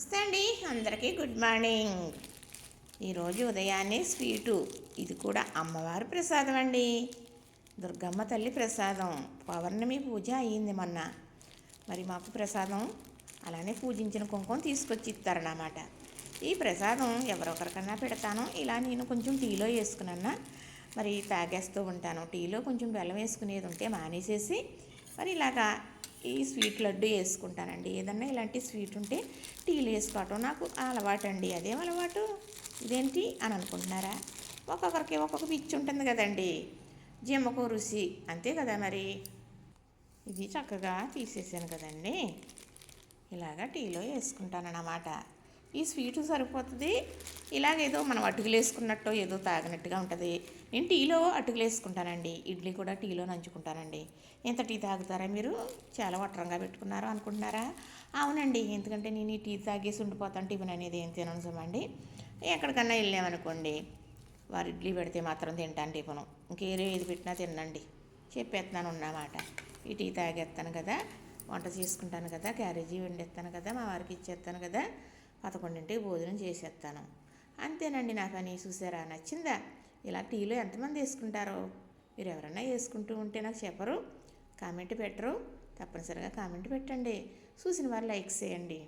నమస్తే అండి, అందరికీ గుడ్ మార్నింగ్. ఈరోజు ఉదయాన్నే స్వీటు. ఇది కూడా అమ్మవారి ప్రసాదం అండి. దుర్గమ్మ తల్లి ప్రసాదం. పౌర్ణమి పూజ అయ్యింది మొన్న. మరి మాకు ప్రసాదం అలానే పూజించిన కుంకుమ తీసుకొచ్చి ఇస్తారన్నమాట. ఈ ప్రసాదం ఎవరొకరికన్నా పెడతాను. ఇలా నేను కొంచెం టీలో వేసుకున్నా, మరి తాగేస్తూ ఉంటాను. టీలో కొంచెం బెల్లం వేసుకునేది ఉంటే మానేసేసి మరి ఇలాగా ఈ స్వీట్ లడ్డు వేసుకుంటానండి. ఏదన్నా ఇలాంటి స్వీట్ ఉంటే టీలు వేసుకోవటం నాకు అలవాటు అండి. అదేం అలవాటు ఇదేంటి అని అనుకుంటున్నారా? ఒక్కొక్కరికి ఒక్కొక్క పిచ్చి ఉంటుంది కదండి. జిమ్మకు రుచి అంతే కదా. మరి ఇది చక్కగా తీసేసాను కదండి. ఇలాగా టీలో వేసుకుంటానన్నమాట. ఈ స్వీటు సరిపోతుంది. ఇలాగేదో మనం అటుకులు వేసుకున్నట్టు ఏదో తాగినట్టుగా ఉంటుంది. నేను టీలో అటుకులు వేసుకుంటానండి. ఇడ్లీ కూడా టీలో నంచుకుంటానండి. ఎంత టీ తాగుతారా మీరు? చాలా వట్రంగా పెట్టుకున్నారో అనుకుంటున్నారా? అవునండి, ఎందుకంటే నేను ఈ టీ తాగేసి ఉండిపోతాను. టిఫిన్ అనేది ఏం తినను సమండి. ఎక్కడికన్నా వెళ్ళామనుకోండి, వారు ఇడ్లీ పెడితే మాత్రం తింటాను టిఫిను. ఇంకేరే ఏది పెట్టినా తినండి చెప్పేస్తున్నాను అన్నమాట. ఈ టీ తాగేస్తాను కదా, వంట చేసుకుంటాను కదా, క్యారేజీ వండేస్తాను కదా, మా వారికి ఇచ్చేస్తాను కదా, 11ంటికి భోజనం చేసేస్తాను. అంతేనండి నా పని. చూసారా, నచ్చిందా? ఇలా టీలో ఎంతమంది వేసుకుంటారో? మీరు ఎవరన్నా వేసుకుంటూ ఉంటే నాకు చెప్పరు, కామెంట్ పెట్టరు? తప్పనిసరిగా కామెంట్ పెట్టండి. చూసిన వారు లైక్ చేయండి.